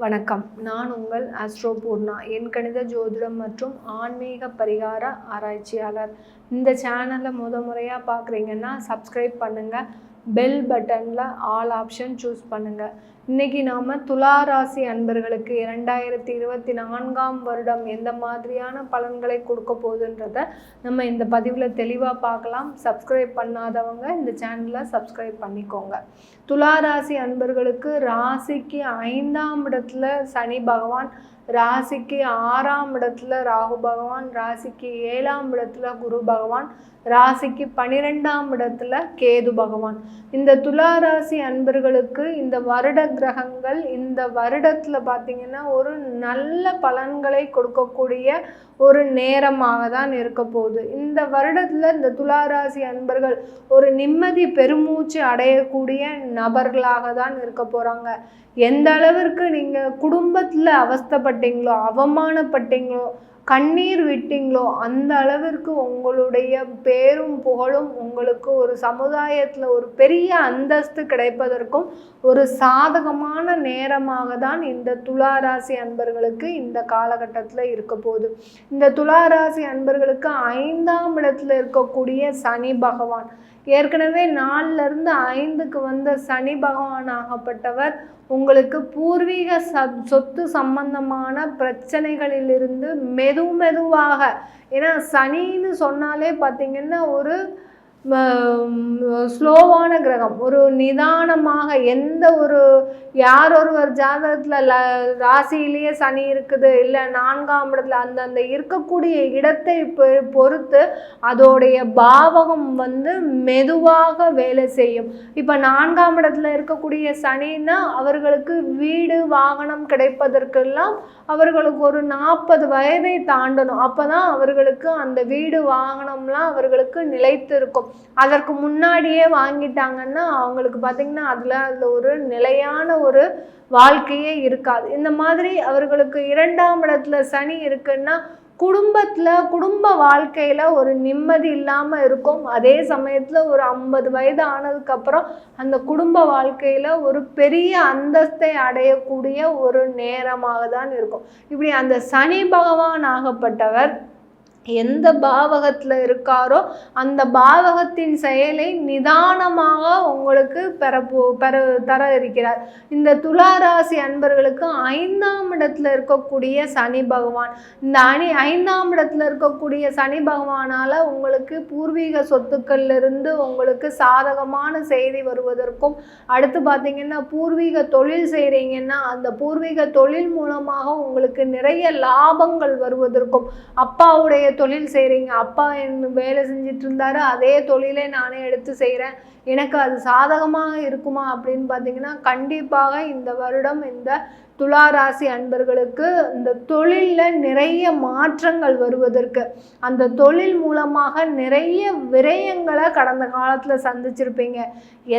வணக்கம். நான் உங்கள் ஆஸ்ட்ரோ பூர்ணா. என் கணித ஜோதிடம் மற்றும் ஆன்மீக பரிகார ஆராய்ச்சியாளர். இந்த சேனலை முறையாக பார்க்குறீங்கன்னா சப்ஸ்கிரைப் பண்ணுங்கள். பெல் பட்டனில் ஆல் ஆப்ஷன் சூஸ் பண்ணுங்கள். இன்றைக்கி நாம் துலா ராசி அன்பர்களுக்கு 2024ஆம் வருடம் எந்த மாதிரியான பலன்களை கொடுக்க போகுதுன்றதை நம்ம இந்த பதிவில் தெளிவாக பார்க்கலாம். சப்ஸ்கிரைப் பண்ணாதவங்க இந்த சேனலை சப்ஸ்கிரைப் பண்ணிக்கோங்க. துலா ராசி அன்பர்களுக்கு ராசிக்கு 5ஆம் இடத்துல சனி பகவான், ராசிக்கு 6ஆம் இடத்துல ராகு பகவான், ராசிக்கு 7ஆம் இடத்துல குரு பகவான், ராசிக்கு 12ஆம் இடத்துல கேது பகவான். இந்த துலா ராசி அன்பர்களுக்கு இந்த வருட கிரகங்கள் இந்த வருடத்தில் பார்த்திங்கன்னா ஒரு நல்ல பலன்களை கொடுக்கக்கூடிய ஒரு நேரமாக தான் இருக்க போகுது. இந்த வருடத்தில் இந்த துலா ராசி அன்பர்கள் ஒரு நிம்மதி பெருமூச்சு அடையக்கூடிய நபர்களாக தான் இருக்க போகிறாங்க. எந்த அளவிற்கு நீங்கள் குடும்பத்தில் அவஸ்தைப்பட்டீங்களோ, அவமானப்பட்டீங்களோ, கண்ணீர் விட்டீங்களோ, அந்த அளவிற்கு உங்களுடைய பேரும் புகழும் உங்களுக்கு ஒரு சமுதாயத்தில் ஒரு பெரிய அந்தஸ்து கிடைப்பதற்கும் ஒரு சாதகமான நேரமாக தான் இந்த துலா ராசி அன்பர்களுக்கு இந்த காலகட்டத்தில் இருக்க போகுது. இந்த துலா ராசி அன்பர்களுக்கு 5ஆம் இடத்துல இருக்கக்கூடிய சனி பகவான், ஏற்கனவே 4லிருந்து 5க்கு வந்த சனி பகவான் ஆகப்பட்டவர் உங்களுக்கு பூர்வீக சொத்து சம்பந்தமான பிரச்சனைகளிலிருந்து மெதுவாக, ஏன்னா சனின்னு சொன்னாலே பார்த்திங்கன்னா ஒரு ஸ்லோவான கிரகம், ஒரு நிதானமாக எந்த ஒரு யார் ஒருவர் ஜாதகத்தில் ராசியிலேயே சனி இருக்குது, இல்லை 4ஆம் இடத்துல அந்த இருக்கக்கூடிய இடத்தை பொறுத்து அதோடைய பாவகம் மெதுவாக வேலை செய்யும். இப்போ 4ஆம் இடத்துல இருக்கக்கூடிய சனின்னா அவர்களுக்கு வீடு வாகனம் கிடைப்பதற்கெல்லாம் அவர்களுக்கு ஒரு 40 வயதை தாண்டணும். அப்போ தான் அவர்களுக்கு அந்த வீடு வாகனம்லாம் அவர்களுக்கு நிலைத்து இருக்கும். அதற்கு முன்னாடியே வாங்கிட்டாங்கன்னா அவங்களுக்கு பார்த்திங்கன்னா அதில் ஒரு நிலையான ஒரு வாழ்க்கையே இருக்காது. இந்த மாதிரி அவர்களுக்கு 2ஆம் இடத்துல சனி இருக்குன்னா குடும்ப வாழ்க்கையில் ஒரு நிம்மதி இல்லாமல் இருக்கும். அதே சமயத்தில் ஒரு 50 வயது ஆனதுக்கப்புறம் அந்த குடும்ப வாழ்க்கையில் ஒரு பெரிய அந்தஸ்தை அடையக்கூடிய ஒரு நேரமாக தான் இருக்கும். இப்படி அந்த சனி பகவான் ஆகப்பட்டவர் எந்த பாவகத்தில் இருக்காரோ அந்த பாவகத்தின் செயலை நிதானமாக உங்களுக்கு தர இருக்கிறார். இந்த துலா ராசி அன்பர்களுக்கு 5ஆம் இடத்துல இருக்கக்கூடிய சனி பகவான், இந்த 5ஆம் இடத்துல இருக்கக்கூடிய சனி பகவானால் உங்களுக்கு பூர்வீக சொத்துக்களிலிருந்து உங்களுக்கு சாதகமான செய்தி வருவதற்கும், அடுத்து பார்த்திங்கன்னா பூர்வீக தொழில் செய்கிறீங்கன்னா அந்த பூர்வீக தொழில் மூலமாக உங்களுக்கு நிறைய லாபங்கள் வருவதற்கும், அப்பாவுடைய தொழில் செய்கிறீங்க, அப்பா என்ன வேலை செஞ்சிட்டு இருந்தாரு, அதே தொழிலை நானே எடுத்து செய்கிறேன், எனக்கு அது சாதகமாக இருக்குமா அப்படின்னு பார்த்தீங்கன்னா கண்டிப்பாக இந்த வருடம் இந்த துலா ராசி அன்பர்களுக்கு இந்த தொழிலில் நிறைய மாற்றங்கள் வருவதற்கு, அந்த தொழில் மூலமாக நிறைய விரயங்களை கடந்த காலத்தில் சந்திச்சிருப்பீங்க.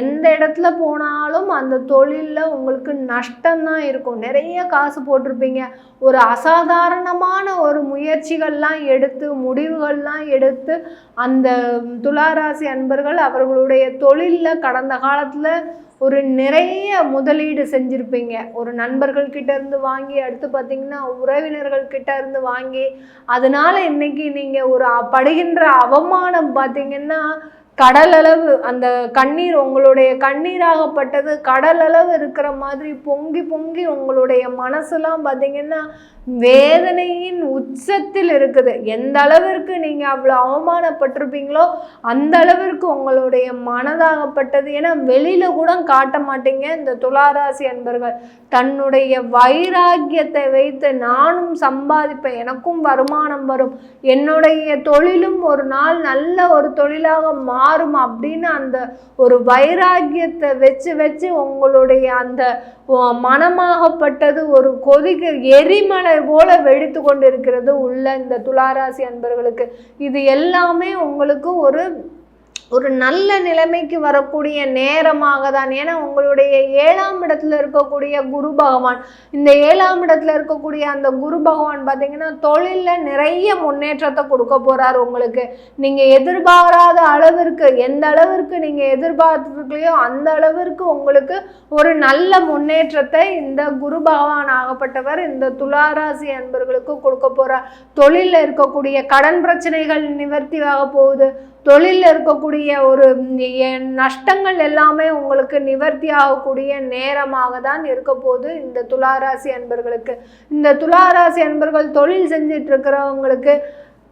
எந்த இடத்துல போனாலும் அந்த தொழிலில் உங்களுக்கு நஷ்டம்தான் இருக்கும். நிறைய காசு போட்டிருப்பீங்க. ஒரு அசாதாரணமான ஒரு முயற்சிகள்லாம் எடுத்து முடிவுகள்லாம் எடுத்து அந்த துலா ராசி அன்பர்கள் அவர்களுடைய தொழிலில் கடந்த காலத்தில் ஒரு நிறைய முதலீடு செஞ்சுருப்பீங்க. ஒரு நண்பர்கள்கிட்ட இருந்து வாங்கி, அடுத்து பார்த்திங்கன்னா உறவினர்கள்கிட்ட இருந்து வாங்கி, அதனால் இன்றைக்கி நீங்கள் ஒரு படுகின்ற அவமானம் பார்த்திங்கன்னா கடலளவு, அந்த கண்ணீர் உங்களுடைய கண்ணீராகப்பட்டது கடலளவு இருக்கிற மாதிரி பொங்கி உங்களுடைய மனசுலாம் பார்த்திங்கன்னா வேதனையின் உச்சத்தில் இருக்குது. எந்த அளவிற்கு நீங்கள் அவ்வளோ அவமானப்பட்டிருப்பீங்களோ அந்த அளவிற்கு உங்களுடைய மனதாகப்பட்டது, ஏன்னா வெளியில் கூட காட்ட மாட்டீங்க. இந்த துளாராசி அன்பர்கள் தன்னுடைய வைராக்கியத்தை வைத்து நானும் சம்பாதிப்பேன், எனக்கும் வருமானம் வரும், என்னுடைய தொழிலும் ஒரு நாள் நல்ல ஒரு தொழிலாக மாறும் அப்படின்னு அந்த ஒரு வைராக்கியத்தை வச்சு உங்களுடைய அந்த மனமாகப்பட்டது ஒரு எரிமலை போல வெடித்து கொண்டு இருக்கிறது உள்ள இந்த துளாராசி அன்பர்களுக்கு. இது எல்லாமே உங்களுக்கு ஒரு ஒரு நல்ல நிலைமைக்கு வரக்கூடிய நேரமாக தான். ஏன்னா உங்களுடைய 7ஆம் இடத்துல இருக்கக்கூடிய குரு பகவான், இந்த 7ஆம் இடத்துல இருக்கக்கூடிய அந்த குரு பகவான் பார்த்தீங்கன்னா தொழிலில் நிறைய முன்னேற்றத்தை கொடுக்க போறார் உங்களுக்கு. நீங்க எதிர்பாராத அளவிற்கு, எந்த அளவிற்கு நீங்க எதிர்பார்த்துருக்கலையோ அந்த அளவிற்கு உங்களுக்கு ஒரு நல்ல முன்னேற்றத்தை இந்த குரு பகவான் ஆகப்பட்டவர் இந்த துளாராசி அன்பர்களுக்கு கொடுக்க போறார். தொழிலில் இருக்கக்கூடிய கடன் பிரச்சனைகள் நிவர்த்தியாக போகுது. தொழிலில் இருக்கக்கூடிய ஒரு நஷ்டங்கள் எல்லாமே உங்களுக்கு நிவர்த்தி ஆகக்கூடிய நேரமாக தான் இருக்க போது இந்த துளாராசி அன்பர்களுக்கு. இந்த துளாராசி அன்பர்கள் தொழில் செஞ்சிட்டு இருக்கிறவங்களுக்கு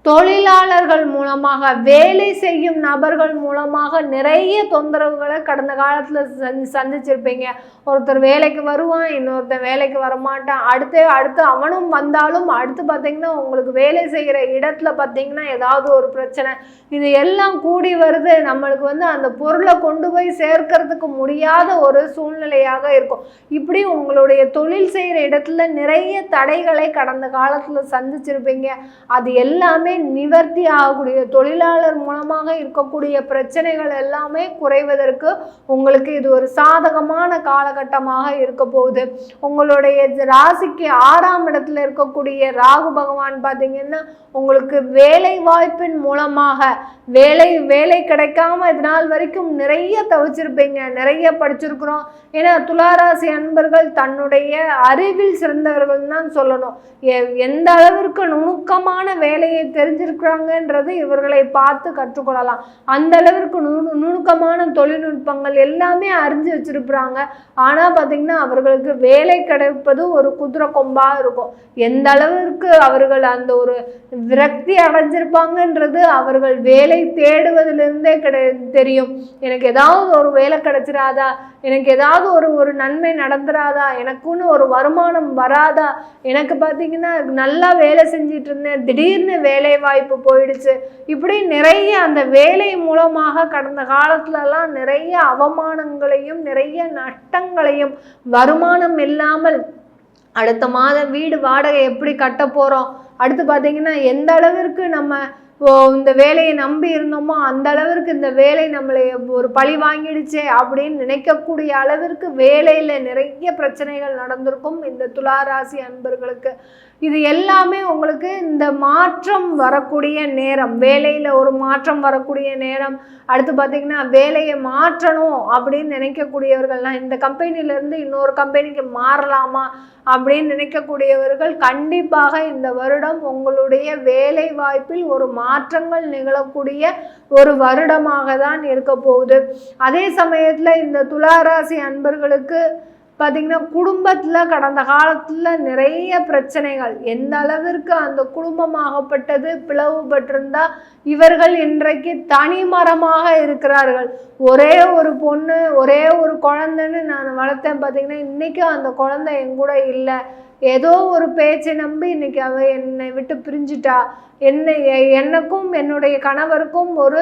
தொழிலாளர்கள் மூலமாக, வேலை செய்யும் நபர்கள் மூலமாக நிறைய தொந்தரவுகளை கடந்த காலத்தில் சந்திச்சிருப்பீங்க. ஒருத்தர் வேலைக்கு வருவான், இன்னொருத்தர் வேலைக்கு வரமாட்டான். அடுத்து அவனும் வந்தாலும் அடுத்து பார்த்தீங்கன்னா உங்களுக்கு வேலை செய்கிற இடத்துல பார்த்தீங்கன்னா ஏதாவது ஒரு பிரச்சனை. இது எல்லாம் கூடி வருது. நம்மளுக்கு அந்த பொருளை கொண்டு போய் சேர்க்கறதுக்கு முடியாத ஒரு சூழ்நிலையாக இருக்கும். இப்படி உங்களுடைய தொழில் செய்கிற இடத்துல நிறைய தடைகளை கடந்த காலத்தில் சந்திச்சிருப்பீங்க. அது எல்லாமே நிவர்த்தி ஆகக்கூடிய, தொழிலாளர் மூலமாக இருக்கக்கூடிய பிரச்சனைகள் எல்லாமே குறைவதற்கு உங்களுக்கு இது ஒரு சாதகமான காலகட்டமாக இருக்க போகுது. உங்களுடைய ராசிக்கு 6ஆம் இடத்துல இருக்கக்கூடிய ராகு பகவான் பார்த்தீங்கன்னா உங்களுக்கு வேலை வாய்ப்பின் மூலமாக வேலை கிடைக்காம இது நாள் வரைக்கும் நிறைய தவிச்சிருப்பீங்க. நிறைய படிச்சிருக்கிறோம். ஏன்னா துளாராசி அன்பர்கள் தன்னுடைய அறிவில் சிறந்தவர்கள் தான் சொல்லணும். எந்த அளவிற்கு நுணுக்கமான வேலையை தெரிஞ்சிருக்கிறாங்கன்றது இவர்களை பார்த்து கற்றுக்கொள்ளலாம். அந்த அளவிற்கு நுணுக்கமான தொழில்நுட்பங்கள் எல்லாமே அறிஞ்சு வச்சிருக்கிறாங்க. ஆனால் பார்த்தீங்கன்னா அவர்களுக்கு வேலை கிடைப்பது ஒரு குதிரை கொம்பா இருக்கும். எந்த அளவிற்கு அவர்கள் அந்த ஒரு விரக்தி அடைஞ்சிருப்பாங்கன்றது அவர்கள் வேலை தேடுவதிலிருந்தே தெரியும். எனக்கு ஏதாவது ஒரு வேலை கிடைச்சிடாதா, எனக்கு ஏதாவது ஒரு நன்மை நடந்துராதா, எனக்குன்னு ஒரு வருமானம் வராதா, எனக்கு பார்த்தீங்கன்னா நல்லா வேலை செஞ்சிட்டு இருந்தேன், திடீர்னு வேலை வாய்ப்பு போயிடுச்சு. இப்படி நிறைய அந்த வேலை மூலமாக கடந்த காலத்துலலாம் நிறைய அவமானங்களையும் நிறைய நஷ்டங்களையும், வருமானம் இல்லாமல் அடுத்த மாதம் வீடு வாடகை எப்படி கட்ட போகிறோம், அடுத்து பார்த்தீங்கன்னா எந்த அளவிற்கு நம்ம இந்த வேலையை நம்பி இருந்தோமோ அந்த அளவிற்கு இந்த வேலை நம்மளை ஒரு பழி வாங்கிடுச்சே அப்படின்னு நினைக்கக்கூடிய அளவிற்கு வேலையில் நிறைய பிரச்சனைகள் நடந்திருக்கும் இந்த துளாராசி அன்பர்களுக்கு. இது எல்லாமே உங்களுக்கு இந்த மாற்றம் வரக்கூடிய நேரம், வேலையில் ஒரு மாற்றம் வரக்கூடிய நேரம். அடுத்து பார்த்தீங்கன்னா வேலையை மாற்றணும் அப்படின்னு நினைக்கக்கூடியவர்கள்லாம், இந்த கம்பெனிலேருந்து இன்னொரு கம்பெனிக்கு மாறலாமா அப்படின்னு நினைக்கக்கூடியவர்கள் கண்டிப்பாக இந்த வருடம் உங்களுடைய வேலை வாய்ப்பில் ஒரு மாற்றங்கள் நிகழக்கூடிய ஒரு வருடமாக தான் இருக்க போகுது. அதே சமயத்தில் இந்த துளாராசி அன்பர்களுக்கு பார்த்தீங்கன்னா குடும்பத்தில் கடந்த காலத்தில் நிறைய பிரச்சனைகள், எந்த அளவிற்கு அந்த குடும்பமாகப்பட்டது பிளவுபட்டிருந்தால் இவர்கள் இன்றைக்கு தனிமரமாக இருக்கிறார்கள். ஒரே ஒரு பொண்ணு ஒரே ஒரு குழந்தைன்னு நான் வளர்த்தேன், பார்த்தீங்கன்னா இன்றைக்கும் அந்த குழந்தை என் கூட இல்லை. ஏதோ ஒரு பேச்சை நம்பி இன்னைக்கு அவ என்னை விட்டு பிரிஞ்சுட்டா. எனக்கும் என்னுடைய கணவருக்கும் ஒரு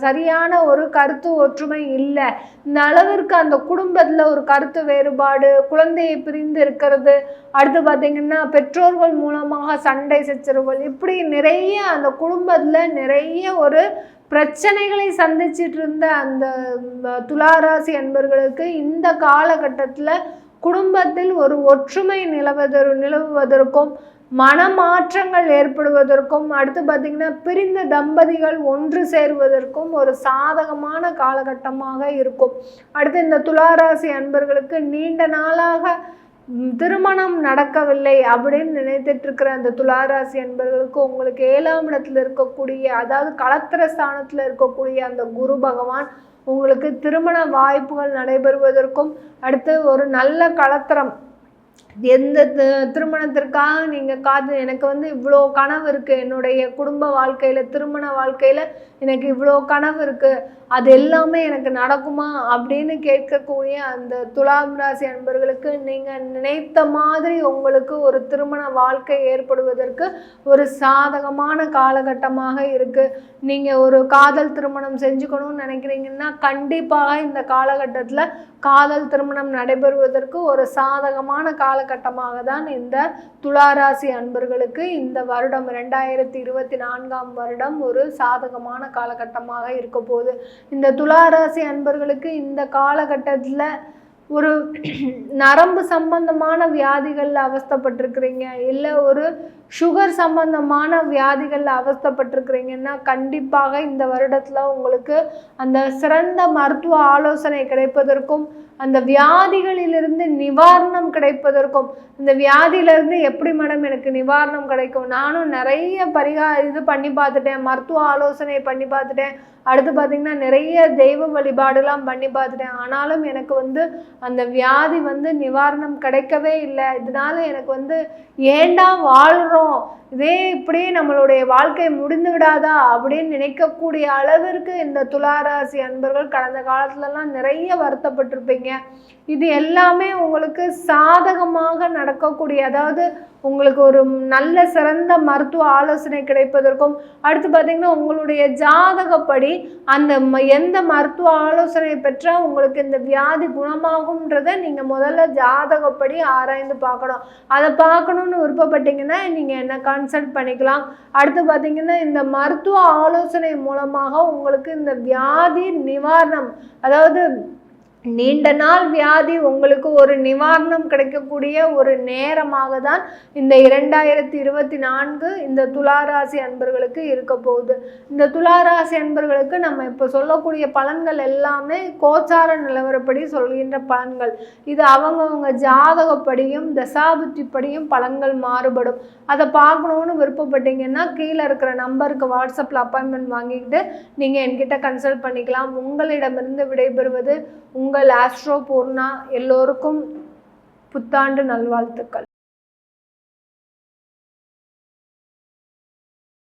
சரியான ஒரு கருத்து ஒற்றுமை இல்லை. இந்த அளவிற்கு அந்த குடும்பத்தில் ஒரு கருத்து வேறுபாடு, குழந்தையை பிரிந்து இருக்கிறது, அடுத்து பார்த்தீங்கன்னா பெற்றோர்கள் மூலமாக சண்டை சச்சரவுகள், இப்படி நிறைய அந்த குடும்பத்தில் நிறைய ஒரு பிரச்சனைகளை சந்திச்சிட்டு இருந்த அந்த துளாராசி அன்பர்களுக்கு இந்த காலகட்டத்தில் குடும்பத்தில் ஒரு ஒற்றுமை நிலவுவதற்கும் மனமாற்றங்கள் ஏற்படுவதற்கும், அடுத்து பார்த்தீங்கன்னா பிரிந்த தம்பதிகள் ஒன்று சேருவதற்கும் ஒரு சாதகமான காலகட்டமாக இருக்கும். அடுத்து இந்த துளாராசி அன்பர்களுக்கு நீண்ட நாளாக திருமணம் நடக்கவில்லை அப்படின்னு நினைத்துட்டு இருக்கிற அந்த துளாராசி அன்பர்களுக்கு உங்களுக்கு 7ஆம் இடத்துல இருக்கக்கூடிய, அதாவது களத்திர ஸ்தானத்தில் இருக்கக்கூடிய அந்த குரு பகவான் உங்களுக்கு திருமண வாய்ப்புகள் நடைபெறுவதற்கும், அடுத்து ஒரு நல்ல களத்திரம், எந்த திருமணத்திற்காக நீங்கள் எனக்கு இவ்வளோ கனவு இருக்குது, என்னுடைய குடும்ப வாழ்க்கையில் திருமண வாழ்க்கையில் எனக்கு இவ்வளோ கனவு இருக்குது, அது எல்லாமே எனக்கு நடக்குமா அப்படின்னு கேட்கக்கூடிய அந்த துலாம் ராசி அன்பர்களுக்கு நீங்கள் நினைத்த மாதிரி உங்களுக்கு ஒரு திருமண வாழ்க்கை ஏற்படுவதற்கு ஒரு சாதகமான காலகட்டமாக இருக்குது. நீங்கள் ஒரு காதல் திருமணம் செஞ்சுக்கணும்னு நினைக்கிறீங்கன்னா கண்டிப்பாக இந்த காலகட்டத்தில் காதல் திருமணம் நடைபெறுவதற்கு ஒரு சாதகமான காலகட்டம் காலகட்டமாக தான் இந்த துளாராசி அன்பர்களுக்கு இந்த வருடம் 2024ஆம் வருடம் ஒரு சாதகமான காலகட்டமாக இருக்க போகுது. இந்த துளாராசி அன்பர்களுக்கு இந்த காலகட்டத்தில் ஒரு நரம்பு சம்பந்தமான வியாதிகளில் அவஸ்தைப்பட்டிருக்கிறீங்க, இல்லை ஒரு சுகர் சம்பந்தமான வியாதிகளில் அவஸ்தைப்பட்டிருக்கிறீங்கன்னா கண்டிப்பாக இந்த வருடத்தில் உங்களுக்கு அந்த சிறந்த மருத்துவ ஆலோசனை கிடைப்பதற்கும் அந்த வியாதிகளிலிருந்து நிவாரணம் கிடைப்பதற்கும், இந்த வியாதியிலிருந்து எப்படி மேடம் எனக்கு நிவாரணம் கிடைக்கும், நானும் நிறைய இது பண்ணி பார்த்துட்டேன், மருத்துவ ஆலோசனை பண்ணி பார்த்துட்டேன், அடுத்து பார்த்திங்கன்னா நிறைய தெய்வ வழிபாடுலாம் பண்ணி பார்த்துட்டேன், ஆனாலும் எனக்கு அந்த வியாதி நிவாரணம் கிடைக்கவே இல்லை, இதனால எனக்கு ஏண்டா வாழ்கிறோம், இதே இப்படியே நம்மளுடைய வாழ்க்கை முடிந்து விடாதா அப்படின்னு நினைக்கக்கூடிய அளவிற்கு இந்த துளாராசி அன்பர்கள் கடந்த காலத்துலலாம் நிறைய வருத்தப்பட்டிருப்பீங்க. இது எல்லாமே உங்களுக்கு சாதகமாக நடக்கக்கூடிய, அதாவது உங்களுக்கு ஒரு நல்ல சிறந்த மருத்துவ ஆலோசனை கிடைப்பதற்கும், அடுத்து பார்த்திங்கன்னா உங்களுடைய ஜாதகப்படி அந்த எந்த மருத்துவ ஆலோசனை பெற்றால் உங்களுக்கு இந்த வியாதி குணமாகும்ன்றதை நீங்கள் முதல்ல ஜாதகப்படி ஆராய்ந்து பார்க்கணும். அதை பார்க்கணுன்னு விருப்பப்பட்டீங்கன்னா நீங்கள் என்ன கன்சல்ட் பண்ணிக்கலாம். அடுத்து பார்த்திங்கன்னா இந்த மருத்துவ ஆலோசனை மூலமாக உங்களுக்கு இந்த வியாதி நிவாரணம், அதாவது நீண்ட நாள் வியாதி உங்களுக்கு ஒரு நிவாரணம் கிடைக்கக்கூடிய ஒரு நேரமாக தான் இந்த 2024 இந்த துளாராசி அன்பர்களுக்கு இருக்க போகுது. இந்த துளாராசி அன்பர்களுக்கு நம்ம இப்போ சொல்லக்கூடிய பலன்கள் எல்லாமே கோச்சார நிலவரப்படி சொல்கின்ற பலன்கள். இது அவங்கவுங்க ஜாதகப்படியும் தசாபுத்திப்படியும் பலன்கள் மாறுபடும். அதை பார்க்கணுன்னு விருப்பப்பட்டீங்கன்னா கீழே இருக்கிற நம்பருக்கு வாட்ஸ்அப்பில் அப்பாயின்மெண்ட் வாங்கிக்கிட்டு நீங்கள் என்கிட்ட கன்சல்ட் பண்ணிக்கலாம். உங்களிடமிருந்து விடைபெறுவது உங்கள் ஆஸ்ட்ரோ பூர்ணா. எல்லோருக்கும் புத்தாண்டு நல்வாழ்த்துக்கள்.